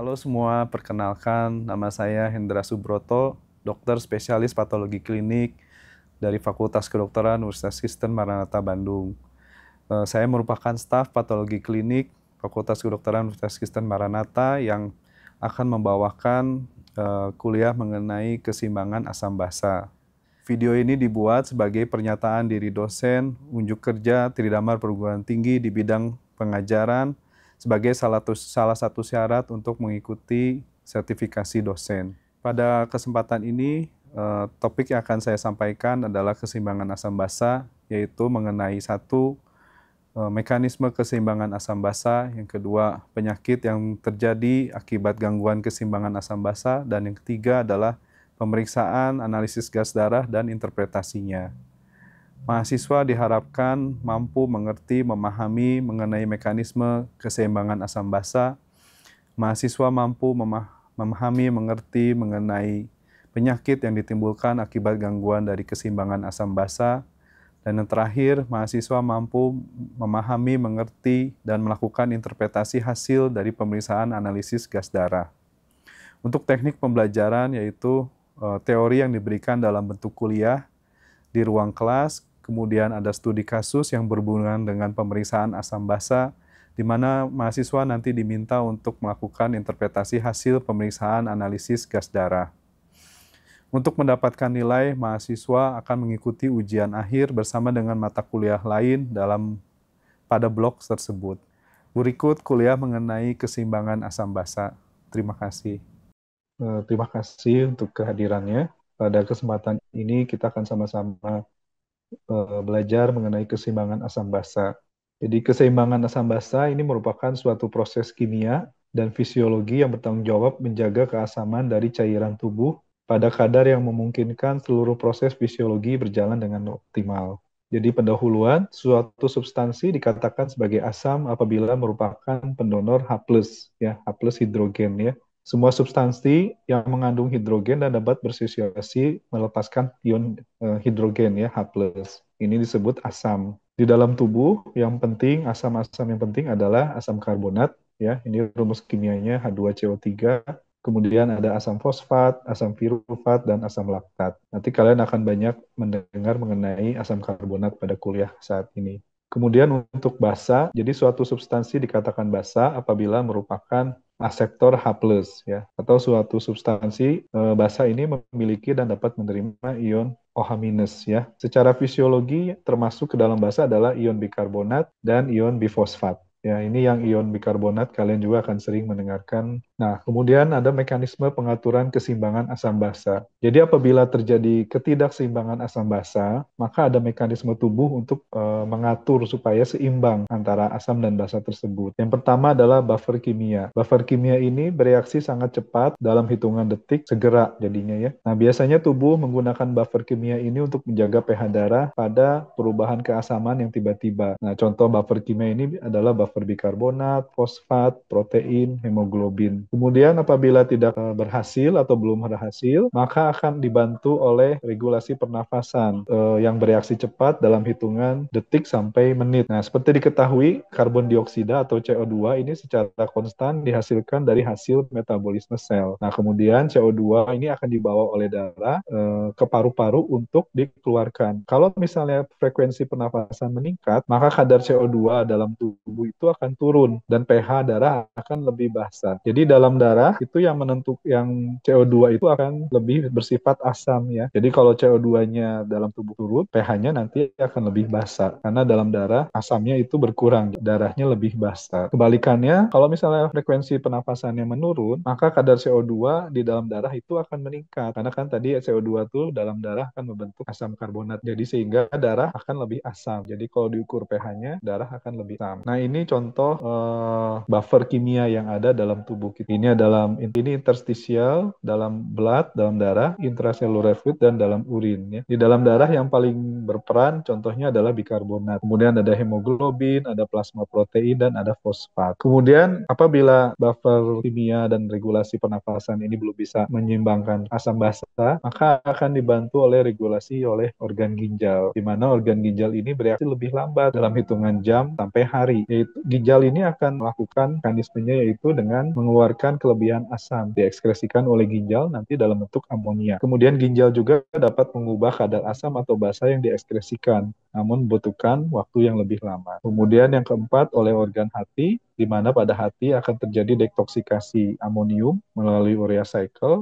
Halo semua, perkenalkan nama saya Hendra Subroto, dokter spesialis patologi klinik dari Fakultas Kedokteran Universitas Kristen Maranatha Bandung. Saya merupakan staf patologi klinik Fakultas Kedokteran Universitas Kristen Maranatha yang akan membawakan kuliah mengenai keseimbangan asam basa. Video ini dibuat sebagai pernyataan diri dosen, unjuk kerja, tridamar perguruan tinggi di bidang pengajaran, sebagai salah satu syarat untuk mengikuti sertifikasi dosen. Pada kesempatan ini, topik yang akan saya sampaikan adalah keseimbangan asam basa, yaitu mengenai satu, mekanisme keseimbangan asam basa, yang kedua, penyakit yang terjadi akibat gangguan keseimbangan asam basa, dan yang ketiga adalah pemeriksaan analisis gas darah dan interpretasinya. Mahasiswa diharapkan mampu mengerti, memahami mengenai mekanisme keseimbangan asam basa. Mahasiswa mampu memahami, mengerti mengenai penyakit yang ditimbulkan akibat gangguan dari keseimbangan asam basa. Dan yang terakhir, mahasiswa mampu memahami, mengerti, dan melakukan interpretasi hasil dari pemeriksaan analisis gas darah. Untuk teknik pembelajaran yaitu teori yang diberikan dalam bentuk kuliah di ruang kelas, kemudian ada studi kasus yang berhubungan dengan pemeriksaan asam basa, di mana mahasiswa nanti diminta untuk melakukan interpretasi hasil pemeriksaan analisis gas darah. Untuk mendapatkan nilai, mahasiswa akan mengikuti ujian akhir bersama dengan mata kuliah lain pada blok tersebut. Berikut kuliah mengenai keseimbangan asam basa. Terima kasih. Terima kasih untuk kehadirannya. Pada kesempatan ini kita akan sama-sama belajar mengenai keseimbangan asam basa. Jadi keseimbangan asam basa ini merupakan suatu proses kimia dan fisiologi yang bertanggung jawab menjaga keasaman dari cairan tubuh pada kadar yang memungkinkan seluruh proses fisiologi berjalan dengan optimal. Jadi pendahuluan, suatu substansi dikatakan sebagai asam apabila merupakan pendonor H+, ya, H+ hidrogen ya. Semua substansi yang mengandung hidrogen dan dapat bersosiasi melepaskan ion hidrogen ya, H+. Ini disebut asam. Di dalam tubuh yang penting, asam-asam yang penting adalah asam karbonat ya. Ini rumus kimianya H2CO3. Kemudian ada asam fosfat, asam pirufat, dan asam laktat. Nanti kalian akan banyak mendengar mengenai asam karbonat pada kuliah saat ini. Kemudian untuk basa, jadi suatu substansi dikatakan basa apabila merupakan aseptor H+, ya, atau suatu substansi basa ini memiliki dan dapat menerima ion OH- ya. Secara fisiologi termasuk ke dalam basa adalah ion bikarbonat dan ion bifosfat. Ya, ini yang ion bikarbonat kalian juga akan sering mendengarkan. Nah, kemudian ada mekanisme pengaturan keseimbangan asam basa. Jadi apabila terjadi ketidakseimbangan asam basa, maka ada mekanisme tubuh untuk mengatur supaya seimbang antara asam dan basa tersebut. Yang pertama adalah buffer kimia. Buffer kimia ini bereaksi sangat cepat dalam hitungan detik, segera jadinya ya. Nah, biasanya tubuh menggunakan buffer kimia ini untuk menjaga pH darah pada perubahan keasaman yang tiba-tiba. Nah, contoh buffer kimia ini adalah buffer bikarbonat, fosfat, protein, hemoglobin. Kemudian apabila tidak berhasil atau belum berhasil, maka akan dibantu oleh regulasi pernafasan yang bereaksi cepat dalam hitungan detik sampai menit. Nah, seperti diketahui, karbon dioksida atau CO2 ini secara konstan dihasilkan dari hasil metabolisme sel. Nah, kemudian CO2 ini akan dibawa oleh darah ke paru-paru untuk dikeluarkan. Kalau misalnya frekuensi pernafasan meningkat, maka kadar CO2 dalam tubuh itu akan turun dan pH darah akan lebih basa. Jadi dalam darah itu yang menentukan yang CO2 itu akan lebih bersifat asam ya. Jadi kalau CO2-nya dalam tubuh turun, pH-nya nanti akan lebih basa karena dalam darah asamnya itu berkurang, darahnya lebih basa. Kebalikannya, kalau misalnya frekuensi pernafasannya menurun, maka kadar CO2 di dalam darah itu akan meningkat karena kan tadi CO2 itu dalam darah akan membentuk asam karbonat. Jadi sehingga darah akan lebih asam. Jadi kalau diukur pH-nya, darah akan lebih asam. Nah, ini contoh buffer kimia yang ada dalam tubuh kita. Ini interstisial, dalam blood, dalam darah, intracellular fluid, dan dalam urin. Ya. Di dalam darah yang paling berperan contohnya adalah bikarbonat. Kemudian ada hemoglobin, ada plasma protein, dan ada fosfat. Kemudian apabila buffer kimia dan regulasi pernafasan ini belum bisa menyeimbangkan asam basa, maka akan dibantu oleh regulasi oleh organ ginjal, di mana organ ginjal ini bereaksi lebih lambat dalam hitungan jam sampai hari, yaitu ginjal ini akan melakukan mekanismenya yaitu dengan mengeluarkan kelebihan asam diekskresikan oleh ginjal nanti dalam bentuk amonia. Kemudian ginjal juga dapat mengubah kadar asam atau basa yang diekskresikan, namun membutuhkan waktu yang lebih lama. Kemudian yang keempat oleh organ hati, di mana pada hati akan terjadi detoksikasi amonium melalui urea cycle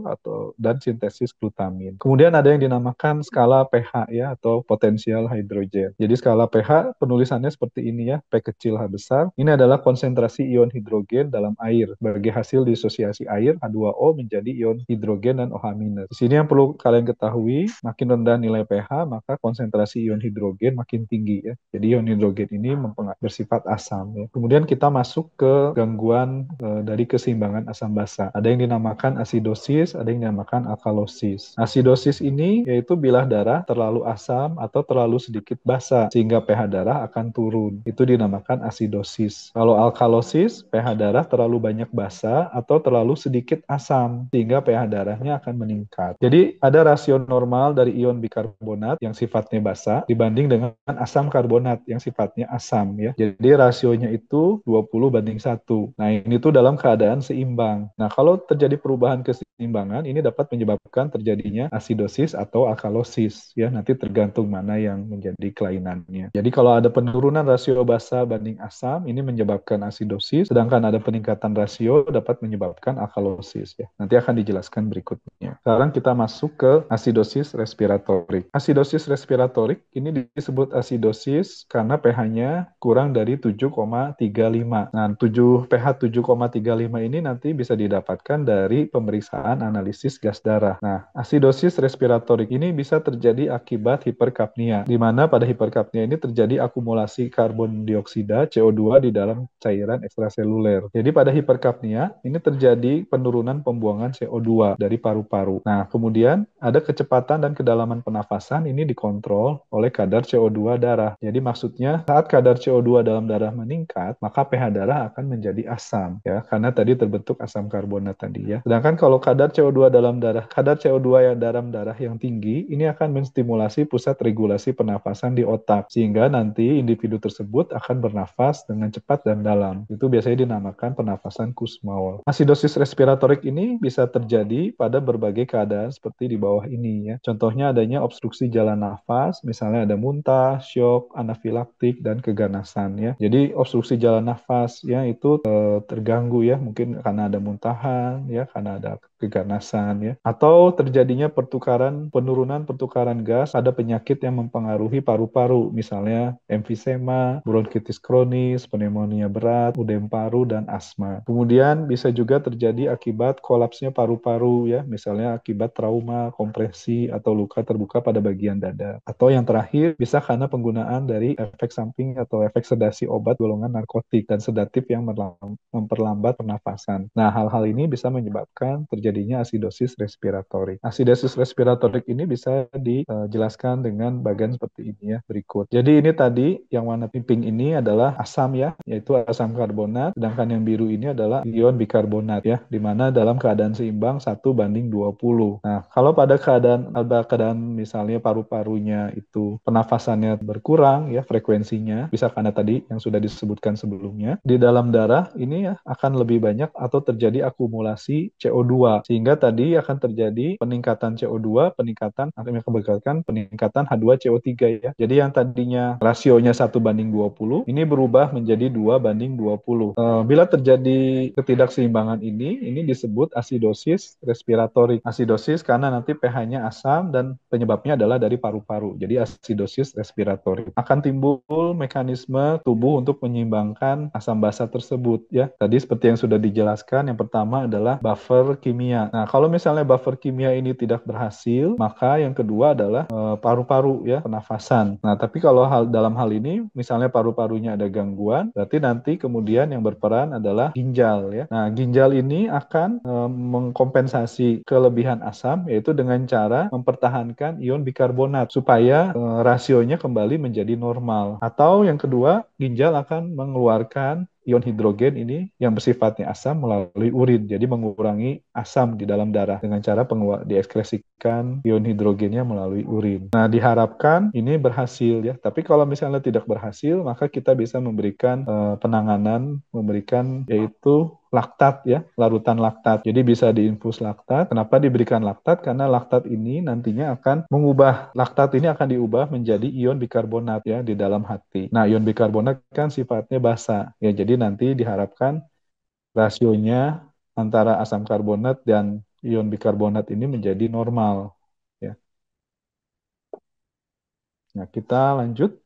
dan sintesis glutamin. Kemudian ada yang dinamakan skala pH ya atau potensial hidrogen. Jadi skala pH penulisannya seperti ini ya, P kecil H besar. Ini adalah konsentrasi ion hidrogen dalam air sebagai hasil disosiasi air H2O menjadi ion hidrogen dan OH-. Di sini yang perlu kalian ketahui, makin rendah nilai pH maka konsentrasi ion hidrogen makin tinggi ya. Jadi ion hidrogen ini bersifat asam ya. Kemudian kita masuk ke gangguan dari keseimbangan asam basa. Ada yang dinamakan asidosis, ada yang dinamakan alkalosis. Asidosis ini yaitu bilah darah terlalu asam atau terlalu sedikit basa sehingga pH darah akan turun. Itu dinamakan asidosis. Kalau alkalosis, pH darah terlalu banyak basa atau terlalu sedikit asam sehingga pH darahnya akan meningkat. Jadi ada rasio normal dari ion bikarbonat yang sifatnya basa dibanding dengan asam karbonat yang sifatnya asam ya. Jadi rasionya itu 20:1. Nah, ini tuh dalam keadaan seimbang. Nah, kalau terjadi perubahan keseimbangan, ini dapat menyebabkan terjadinya asidosis atau alkalosis, ya. Nanti tergantung mana yang menjadi kelainannya. Jadi, kalau ada penurunan rasio basa banding asam, ini menyebabkan asidosis, sedangkan ada peningkatan rasio dapat menyebabkan alkalosis, ya. Nanti akan dijelaskan berikutnya. Sekarang kita masuk ke asidosis respiratorik. Asidosis respiratorik ini disebut asidosis karena pH-nya kurang dari 7,35. Nah, pH 7,35 ini nanti bisa didapatkan dari pemeriksaan analisis gas darah. Nah, asidosis respiratorik ini bisa terjadi akibat hiperkapnia, di mana pada hiperkapnia ini terjadi akumulasi karbon dioksida CO2 di dalam cairan ekstraseluler. Jadi pada hiperkapnia ini terjadi penurunan pembuangan CO2 dari paru-paru. Nah, kemudian ada kecepatan dan kedalaman penafasan ini dikontrol oleh kadar CO2 darah. Jadi maksudnya saat kadar CO2 dalam darah meningkat, maka pH darah akan menjadi asam ya, karena tadi terbentuk asam karbonat tadi ya. Sedangkan kalau kadar CO2 yang dalam darah yang tinggi, ini akan menstimulasi pusat regulasi pernafasan di otak sehingga nanti individu tersebut akan bernafas dengan cepat dan dalam. Itu biasanya dinamakan pernafasan Kussmaul. Asidosis respiratorik ini bisa terjadi pada berbagai keadaan seperti di bawah ini ya. Contohnya adanya obstruksi jalan nafas, misalnya ada muntah, syok, anafilaktik, dan keganasan ya. Jadi obstruksi jalan nafas ya itu terganggu ya, mungkin karena ada muntahan ya, karena ada keganasan ya, atau terjadinya penurunan pertukaran gas, ada penyakit yang mempengaruhi paru-paru, misalnya emfisema, bronkitis kronis, pneumonia berat, udem paru, dan asma. Kemudian bisa juga terjadi akibat kolapsnya paru-paru ya, misalnya akibat trauma, kompresi, atau luka terbuka pada bagian dada. Atau yang terakhir bisa karena penggunaan dari efek samping atau efek sedasi obat golongan narkotik dan sedatif yang memperlambat pernafasan. Nah, hal-hal ini bisa menyebabkan terjadinya asidosis respiratorik. Asidosis respiratorik ini bisa dijelaskan dengan bagian seperti ini ya, berikut. Jadi ini tadi yang warna pink ini adalah asam ya, yaitu asam karbonat, sedangkan yang biru ini adalah ion bikarbonat ya, di mana dalam keadaan seimbang 1:20. Nah, kalau pada keadaan misalnya paru-parunya itu pernafasannya berkurang ya, frekuensinya, bisa karena tadi yang sudah disebutkan sebelumnya, di dalam darah ini ya akan lebih banyak atau terjadi akumulasi CO2, sehingga tadi akan terjadi peningkatan CO2, peningkatan H2CO3 ya. Jadi yang tadinya rasionya 1:20, ini berubah menjadi 2:20. Bila terjadi ketidakseimbangan ini disebut asidosis respiratorik. Asidosis karena nanti pH-nya asam dan penyebabnya adalah dari paru-paru. Jadi asidosis respiratorik. Akan timbul mekanisme tubuh untuk menyeimbangkan asam basa tersebut ya. Tadi seperti yang sudah dijelaskan, yang pertama adalah buffer kimia. Nah, kalau misalnya buffer kimia ini tidak berhasil, maka yang kedua adalah paru-paru ya, pernafasan. Nah, tapi kalau dalam hal ini misalnya paru-parunya ada gangguan, berarti nanti kemudian yang berperan adalah ginjal ya. Nah, ginjal ini akan mengkompensasi kelebihan asam yaitu dengan cara mempertahankan ion bikarbonat supaya rasionya kembali menjadi normal. Atau yang kedua, ginjal akan mengeluarkan ion hidrogen ini yang bersifatnya asam melalui urin. Jadi mengurangi asam di dalam darah dengan cara diekskresikan ion hidrogennya melalui urin. Nah, diharapkan ini berhasil ya. Tapi kalau misalnya tidak berhasil, maka kita bisa memberikan penanganan, memberikan yaitu laktat ya, larutan laktat. Jadi bisa diinfus laktat. Kenapa diberikan laktat? Karena laktat ini nantinya akan laktat ini akan diubah menjadi ion bikarbonat ya di dalam hati. Nah, ion bikarbonat kan sifatnya basa ya. Jadi nanti diharapkan rasionya antara asam karbonat dan ion bikarbonat ini menjadi normal ya. Nah, kita lanjut.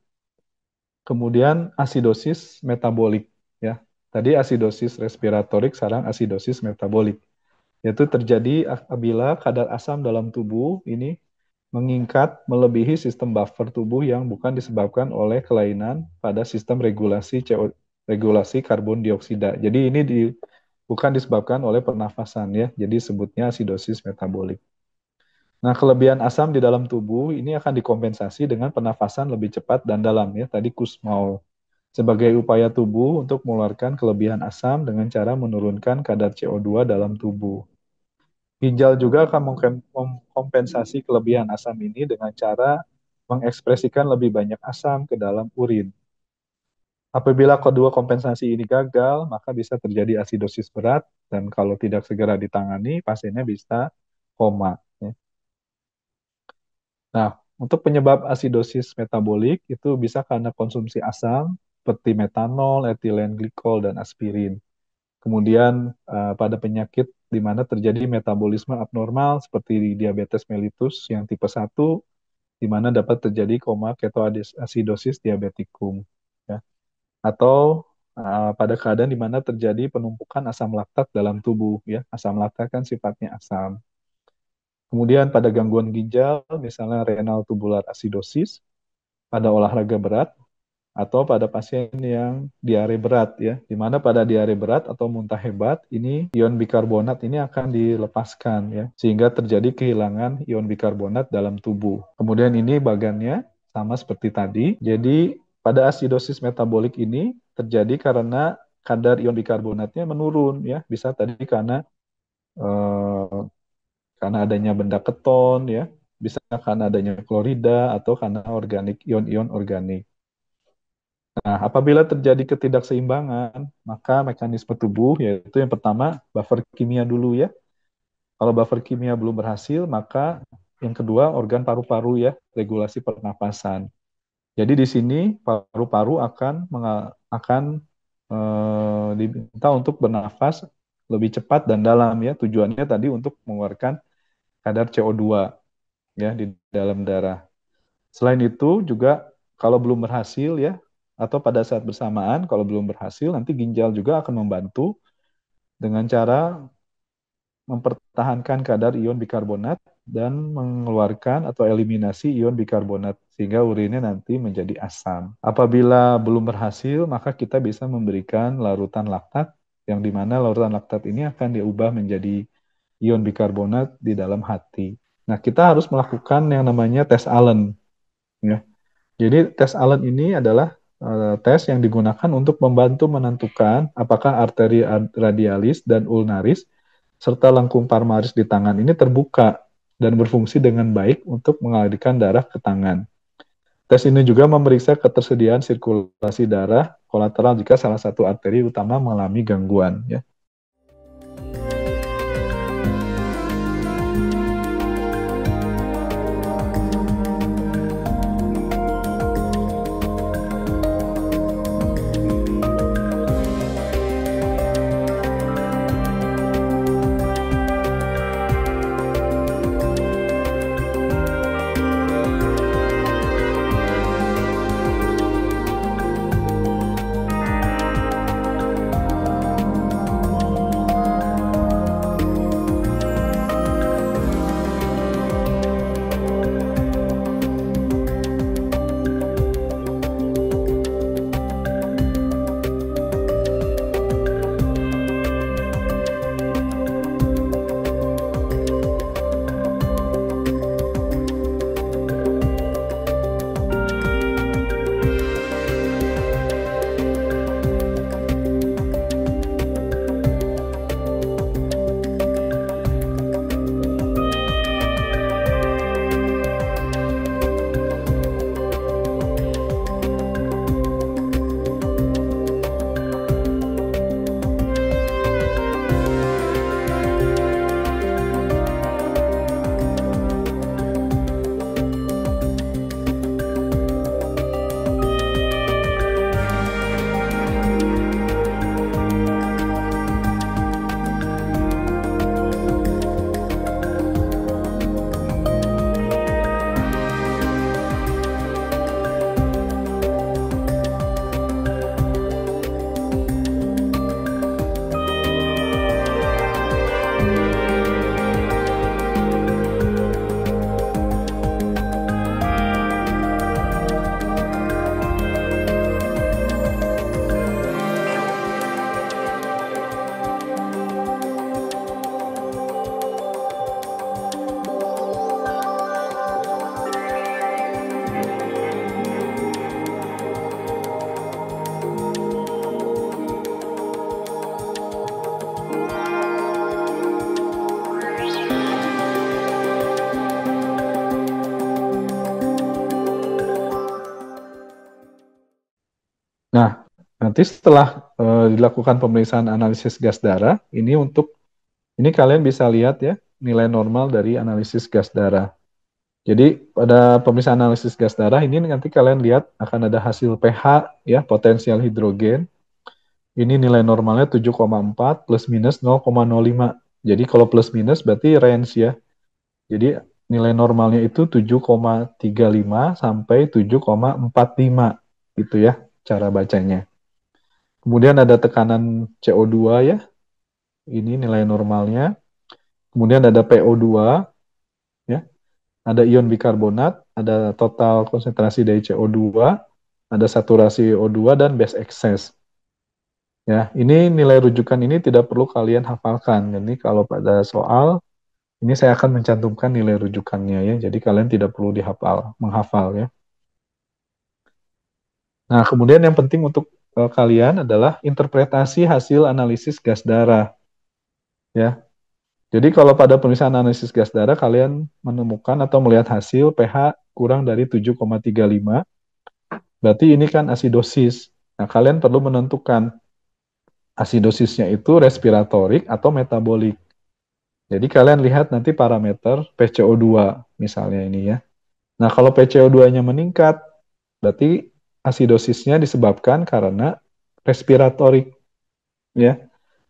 Kemudian asidosis metabolik ya. Tadi asidosis respiratorik, sekarang asidosis metabolik. Yaitu terjadi apabila kadar asam dalam tubuh ini meningkat melebihi sistem buffer tubuh yang bukan disebabkan oleh kelainan pada sistem regulasi karbon dioksida. Jadi ini bukan disebabkan oleh pernafasan ya. Jadi sebutnya asidosis metabolik. Nah, kelebihan asam di dalam tubuh ini akan dikompensasi dengan pernafasan lebih cepat dan dalam ya. Tadi Kussmaul sebagai upaya tubuh untuk mengeluarkan kelebihan asam dengan cara menurunkan kadar CO2 dalam tubuh. Ginjal juga akan mengkompensasi kelebihan asam ini dengan cara mengekspresikan lebih banyak asam ke dalam urin. Apabila kedua kompensasi ini gagal, maka bisa terjadi asidosis berat, dan kalau tidak segera ditangani, pasiennya bisa koma. Nah, untuk penyebab asidosis metabolik itu bisa karena konsumsi asam, seperti metanol, etilen glikol, dan aspirin. Kemudian pada penyakit di mana terjadi metabolisme abnormal seperti diabetes mellitus yang tipe 1, di mana dapat terjadi koma ketoasidosis diabetikum. Ya. Atau pada keadaan di mana terjadi penumpukan asam laktat dalam tubuh. Ya. Asam laktat kan sifatnya asam. Kemudian pada gangguan ginjal, misalnya renal tubular acidosis, pada olahraga berat, atau pada pasien yang diare berat ya, di mana pada diare berat atau muntah hebat ini ion bikarbonat ini akan dilepaskan ya, sehingga terjadi kehilangan ion bikarbonat dalam tubuh. Kemudian ini bagannya sama seperti tadi. Jadi pada asidosis metabolik ini terjadi karena kadar ion bikarbonatnya menurun ya, bisa tadi karena adanya benda keton ya, bisa karena adanya klorida atau karena ion-ion organik. Nah, apabila terjadi ketidakseimbangan, maka mekanisme tubuh yaitu yang pertama buffer kimia dulu ya. Kalau buffer kimia belum berhasil, maka yang kedua organ paru-paru ya, regulasi pernapasan. Jadi di sini paru-paru akan diminta untuk bernafas lebih cepat dan dalam ya. Tujuannya tadi untuk mengeluarkan kadar CO2 ya di dalam darah. Selain itu juga kalau belum berhasil ya, atau pada saat bersamaan kalau belum berhasil, nanti ginjal juga akan membantu dengan cara mempertahankan kadar ion bikarbonat dan mengeluarkan atau eliminasi ion bikarbonat sehingga urinnya nanti menjadi asam. Apabila belum berhasil, maka kita bisa memberikan larutan laktat yang dimana larutan laktat ini akan diubah menjadi ion bikarbonat di dalam hati. Nah, kita harus melakukan yang namanya tes Allen. Ya. Jadi tes Allen ini adalah tes yang digunakan untuk membantu menentukan apakah arteri radialis dan ulnaris serta lengkung palmaris di tangan ini terbuka dan berfungsi dengan baik untuk mengalirkan darah ke tangan. Tes ini juga memeriksa ketersediaan sirkulasi darah kolateral jika salah satu arteri utama mengalami gangguan. Ya. Nah, nanti setelah dilakukan pemeriksaan analisis gas darah, ini kalian bisa lihat ya nilai normal dari analisis gas darah. Jadi pada pemeriksaan analisis gas darah ini nanti kalian lihat akan ada hasil pH ya, potensial hidrogen. Ini nilai normalnya 7,4 plus minus 0,05. Jadi kalau plus minus berarti range ya. Jadi nilai normalnya itu 7,35 sampai 7,45 gitu ya cara bacanya. Kemudian ada tekanan CO2 ya. Ini nilai normalnya. Kemudian ada PO2 ya. Ada ion bikarbonat, ada total konsentrasi dari CO2, ada saturasi O2 dan base excess. Ya, ini nilai rujukan ini tidak perlu kalian hafalkan. Jadi kalau pada soal ini saya akan mencantumkan nilai rujukannya ya. Jadi kalian tidak perlu menghafal ya. Nah, kemudian yang penting untuk kalian adalah interpretasi hasil analisis gas darah ya. Jadi kalau pada pemeriksaan analisis gas darah kalian menemukan atau melihat hasil pH kurang dari 7,35, berarti ini kan asidosis. Nah, kalian perlu menentukan asidosisnya itu respiratorik atau metabolik. Jadi kalian lihat nanti parameter PCO2 misalnya ini ya. Nah, kalau PCO2-nya meningkat, berarti asidosisnya disebabkan karena respiratorik ya.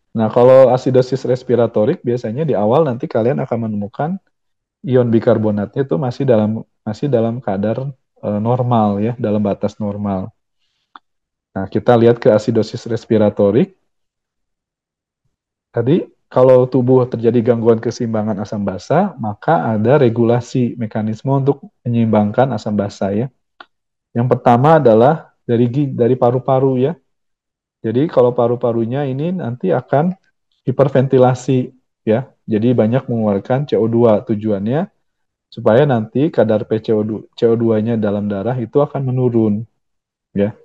Nah, kalau asidosis respiratorik biasanya di awal nanti kalian akan menemukan ion bikarbonatnya itu masih dalam kadar normal ya, dalam batas normal. Nah, kita lihat ke asidosis respiratorik. Tadi kalau tubuh terjadi gangguan keseimbangan asam basa, maka ada regulasi mekanisme untuk menyeimbangkan asam basa ya. Yang pertama adalah dari paru-paru ya. Jadi kalau paru-parunya ini nanti akan hiperventilasi ya. Jadi banyak mengeluarkan CO2. Tujuannya supaya nanti kadar PCO2-nya dalam darah itu akan menurun ya.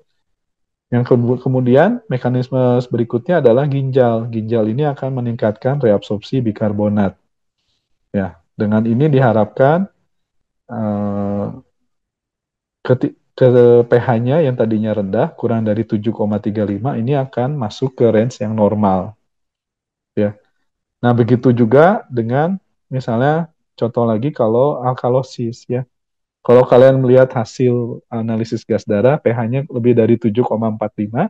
Yang kemudian mekanisme berikutnya adalah ginjal. Ginjal ini akan meningkatkan reabsorpsi bikarbonat. Ya, dengan ini diharapkan eh, ke pH-nya yang tadinya rendah kurang dari 7,35 ini akan masuk ke range yang normal. Ya. Nah, begitu juga dengan misalnya contoh lagi kalau alkalosis ya. Kalau kalian melihat hasil analisis gas darah pH-nya lebih dari 7,45,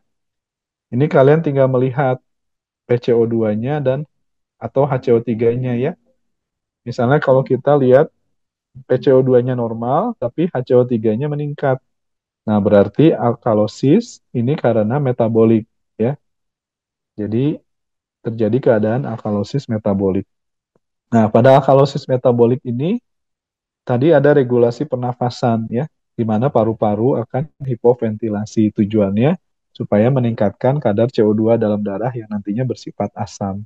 ini kalian tinggal melihat PCO2-nya dan atau HCO3-nya ya. Misalnya kalau kita lihat PCO2-nya normal, tapi HCO3-nya meningkat. Nah, berarti alkalosis ini karena metabolik ya. Jadi terjadi keadaan alkalosis metabolik. Nah, pada alkalosis metabolik ini tadi ada regulasi pernafasan ya, di mana paru-paru akan hipoventilasi. Tujuannya supaya meningkatkan kadar CO2 dalam darah yang nantinya bersifat asam.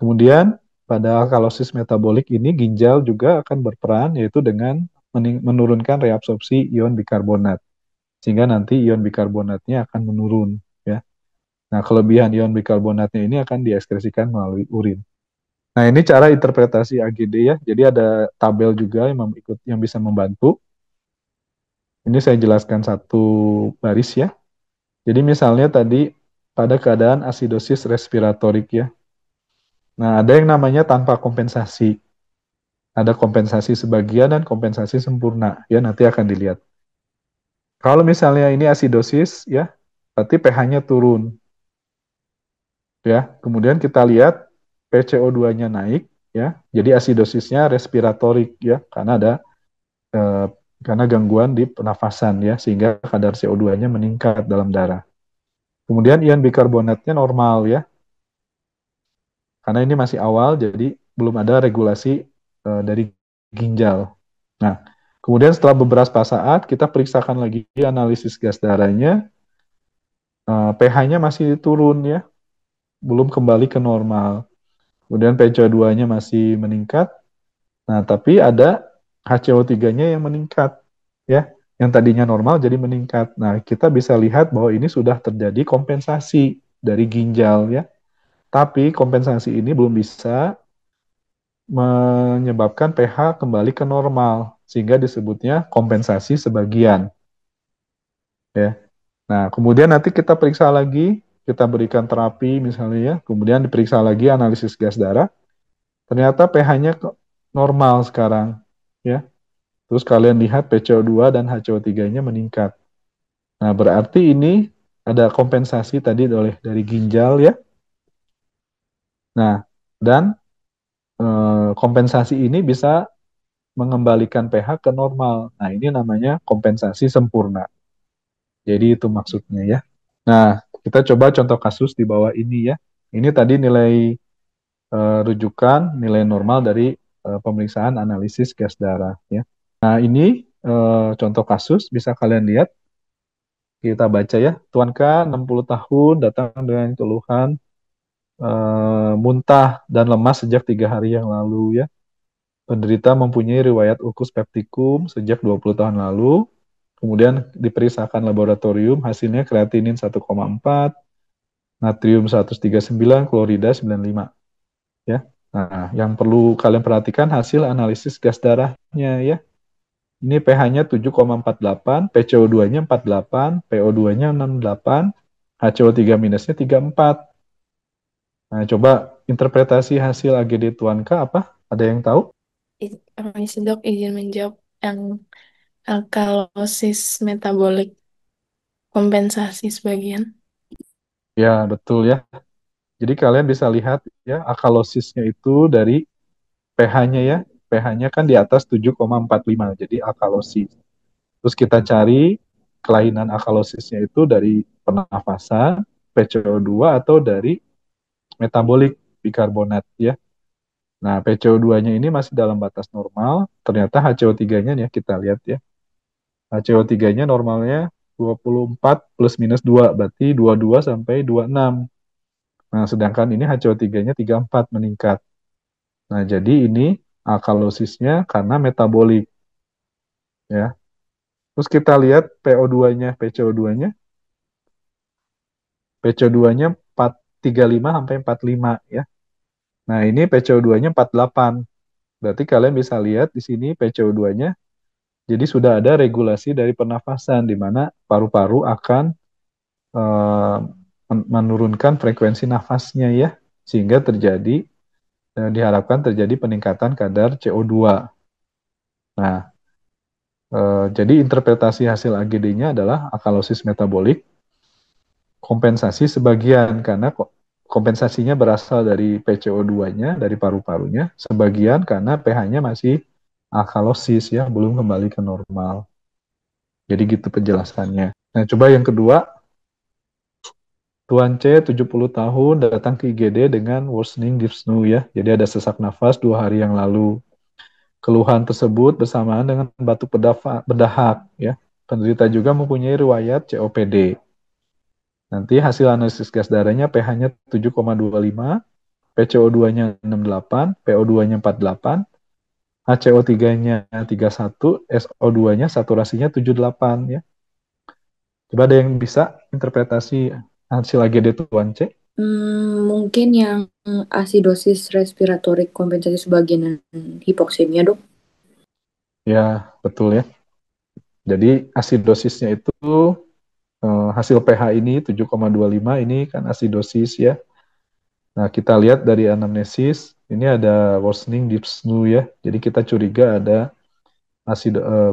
Kemudian pada alkalosis metabolik ini ginjal juga akan berperan yaitu dengan menurunkan reabsorpsi ion bikarbonat sehingga nanti ion bikarbonatnya akan menurun ya. Nah, kelebihan ion bikarbonatnya ini akan diekskresikan melalui urin. Nah, ini cara interpretasi AGD ya. Jadi ada tabel juga yang bisa membantu. Ini saya jelaskan satu baris ya. Jadi misalnya tadi pada keadaan asidosis respiratorik ya. Nah, ada yang namanya tanpa kompensasi. Ada kompensasi sebagian dan kompensasi sempurna. Ya, nanti akan dilihat. Kalau misalnya ini asidosis, ya, berarti pH-nya turun. Ya, kemudian kita lihat PCO2-nya naik, ya. Jadi asidosisnya respiratorik, ya, eh, karena gangguan di pernafasan, ya, sehingga kadar CO2-nya meningkat dalam darah. Kemudian ion bikarbonatnya normal, ya, karena ini masih awal, jadi belum ada regulasi dari ginjal. Nah, kemudian setelah beberapa saat kita periksakan lagi analisis gas darahnya, pH-nya masih turun ya, belum kembali ke normal. Kemudian PCO2-nya masih meningkat. Nah, tapi ada HCO3-nya yang meningkat ya. Yang tadinya normal jadi meningkat. Nah, kita bisa lihat bahwa ini sudah terjadi kompensasi dari ginjal ya. Tapi kompensasi ini belum bisa menyebabkan pH kembali ke normal sehingga disebutnya kompensasi sebagian ya. Nah, kemudian nanti kita periksa lagi, kita berikan terapi misalnya ya, kemudian diperiksa lagi analisis gas darah, ternyata pH-nya normal sekarang, ya. Terus kalian lihat PCO2 dan HCO3-nya meningkat. Nah, berarti ini ada kompensasi tadi dari ginjal ya. Nah, dan kompensasi ini bisa mengembalikan pH ke normal. Nah, ini namanya kompensasi sempurna. Jadi itu maksudnya ya. Nah, kita coba contoh kasus di bawah ini ya. Ini tadi nilai rujukan, nilai normal dari pemeriksaan analisis gas darah ya. Nah, ini contoh kasus bisa kalian lihat. Kita baca ya. Tuan K 60 tahun datang dengan keluhan muntah dan lemas sejak 3 hari yang lalu ya. Penderita mempunyai riwayat ulkus peptikum sejak 20 tahun lalu. Kemudian diperiksakan laboratorium, hasilnya kreatinin 1,4, natrium 139, klorida 95. Ya. Nah, yang perlu kalian perhatikan hasil analisis gas darahnya ya. Ini pH-nya 7,48, PCO2-nya 48, PO2-nya 68, HCO3 minusnya 34. Nah, coba interpretasi hasil AGD Tuan K apa? Ada yang tahu? Permisi dok, izin menjawab yang alkalosis metabolik kompensasi sebagian. Ya, betul ya. Jadi kalian bisa lihat ya, akalosisnya itu dari pH-nya ya. pH-nya kan di atas 7,45, jadi akalosis. Terus kita cari kelainan akalosisnya itu dari pernafasan, PCO2 atau dari metabolik bikarbonat ya. Nah, PCO2-nya ini masih dalam batas normal, ternyata HCO3-nya ya kita lihat ya. HCO3-nya normalnya 24 plus minus 2, berarti 22 sampai 26. Nah, sedangkan ini HCO3-nya 34 meningkat. Nah, jadi ini alkalosisnya karena metabolik ya. Terus kita lihat PO2-nya, PCO2-nya. PCO2-nya 435 sampai 45 ya. Nah, ini PCO2-nya 48. Berarti kalian bisa lihat di sini PCO2-nya jadi sudah ada regulasi dari pernafasan di mana paru-paru akan eh, menurunkan frekuensi nafasnya ya sehingga terjadi diharapkan terjadi peningkatan kadar CO2. Nah, jadi interpretasi hasil AGD-nya adalah alkalosis metabolik, kompensasi sebagian karena kompensasinya berasal dari PCO2-nya, dari paru-parunya, sebagian karena pH-nya masih alkalosis ya, belum kembali ke normal. Jadi gitu penjelasannya. Nah, coba yang kedua, Tuan C 70 tahun datang ke IGD dengan worsening dyspnea ya. Jadi ada sesak nafas 2 hari yang lalu. Keluhan tersebut bersamaan dengan batuk berdahak ya. Penderita juga mempunyai riwayat COPD. Nanti hasil analisis gas darahnya pH-nya 7,25, PCO2-nya 68, PO2-nya 48, HCO3-nya 31, SO2-nya saturasinya 78 ya. Coba ada yang bisa interpretasi hasil AGD Tuan C? Mungkin yang asidosis respiratorik kompensasi sebagian hipoksemia, dok. Ya, betul ya. Jadi asidosisnya itu hasil pH ini 7,25 ini kan asidosis ya. Nah, kita lihat dari anamnesis, ini ada worsening dyspnea ya. Jadi kita curiga ada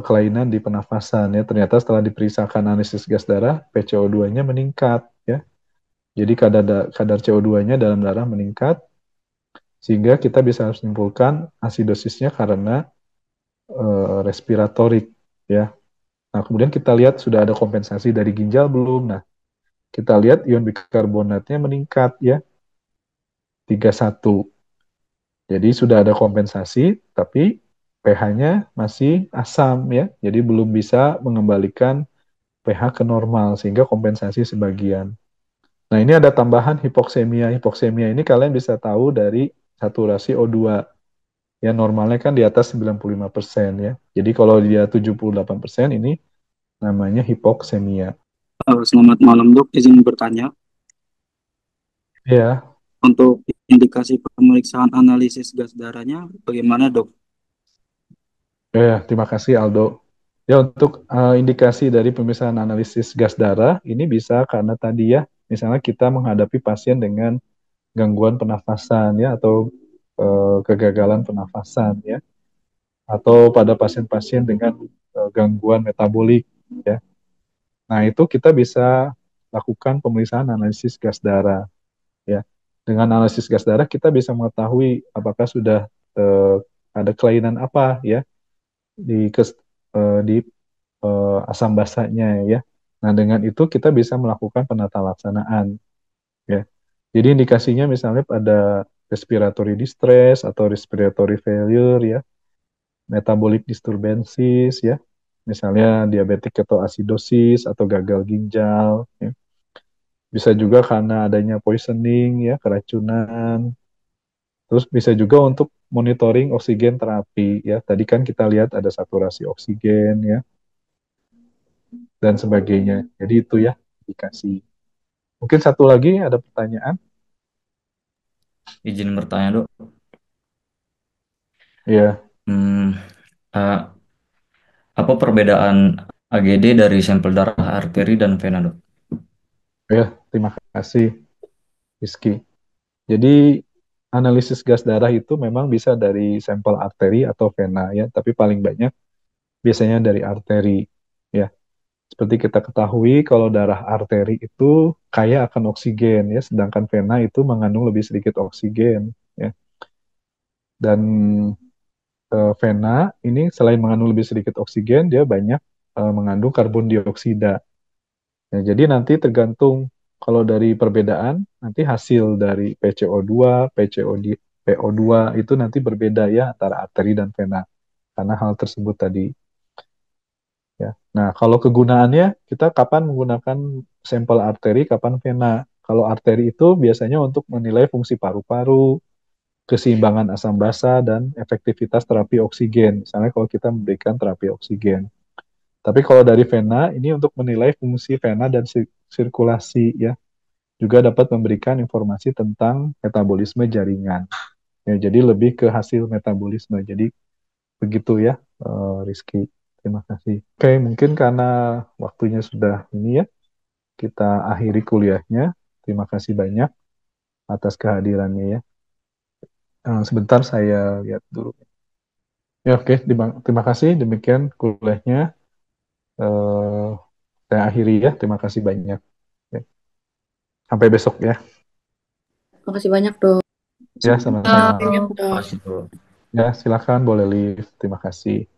kelainan di pernafasan ya. Ternyata setelah diperiksakan analisis gas darah, PCO2-nya meningkat ya. Jadi kadar CO2-nya dalam darah meningkat sehingga kita bisa simpulkan asidosisnya karena respiratorik ya. Nah, kemudian kita lihat sudah ada kompensasi dari ginjal belum? Nah, kita lihat ion bikarbonatnya meningkat ya, 31. Jadi sudah ada kompensasi, tapi pH-nya masih asam ya. Jadi belum bisa mengembalikan pH ke normal, sehingga kompensasi sebagian. Nah, ini ada tambahan hipoksemia. Hipoksemia ini kalian bisa tahu dari saturasi O2. Ya, normalnya kan di atas 95% ya. Jadi kalau dia 78% ini namanya hipoksemia. Selamat malam dok, izin bertanya. Ya, Untuk indikasi pemeriksaan analisis gas darahnya bagaimana dok? terima kasih Aldo. Ya, untuk indikasi dari pemeriksaan analisis gas darah ini bisa karena tadi ya, misalnya kita menghadapi pasien dengan gangguan pernafasan ya atau kegagalan pernafasan ya, atau pada pasien-pasien dengan gangguan metabolik ya. Nah, itu kita bisa lakukan pemeriksaan analisis gas darah ya. Dengan analisis gas darah kita bisa mengetahui apakah sudah ada kelainan apa ya di di asam basahnya ya. Nah, dengan itu kita bisa melakukan penata laksanaan ya. Jadi indikasinya misalnya pada respiratory distress atau respiratory failure ya, metabolic disturbances ya, misalnya diabetic ketoacidosis atau gagal ginjal ya. Bisa juga karena adanya poisoning ya, keracunan. Terus bisa juga untuk monitoring oksigen terapi ya. Tadi kan kita lihat ada saturasi oksigen ya dan sebagainya. Jadi itu ya indikasi. Mungkin satu lagi ada pertanyaan? Izin bertanya, Dok. Ya, Hmm, eh, apa perbedaan AGD dari sampel darah arteri dan vena, Dok? ya, terima kasih Rizky. Jadi analisis gas darah itu memang bisa dari sampel arteri atau vena ya, tapi paling banyak biasanya dari arteri ya. Seperti kita ketahui kalau darah arteri itu kaya akan oksigen ya, sedangkan vena itu mengandung lebih sedikit oksigen ya. Dan vena ini selain mengandung lebih sedikit oksigen, dia banyak mengandung karbon dioksida. Ya, jadi nanti tergantung kalau dari perbedaan, nanti hasil dari PCO2, PO2 itu nanti berbeda ya antara arteri dan vena. Karena hal tersebut tadi. Ya. Nah, kalau kegunaannya, kita kapan menggunakan sampel arteri, kapan vena. Kalau arteri itu biasanya untuk menilai fungsi paru-paru, keseimbangan asam basa, dan efektivitas terapi oksigen. Misalnya kalau kita memberikan terapi oksigen. Tapi kalau dari vena, ini untuk menilai fungsi vena dan sirkulasi ya. Juga dapat memberikan informasi tentang metabolisme jaringan. Ya, jadi lebih ke hasil metabolisme. Jadi begitu ya, Rizky. Terima kasih. Oke, mungkin karena waktunya sudah ini ya, kita akhiri kuliahnya. Terima kasih banyak atas kehadirannya ya. Sebentar saya lihat dulu. Ya, oke. Terima kasih. Demikian kuliahnya. Eh, saya akhiri ya. Terima kasih banyak. Ya. Sampai besok ya. Makasih banyak, Dok. Ya, sama-sama. Banyak, Dok. Makasih, Dok. Ya, silakan boleh live. Terima kasih.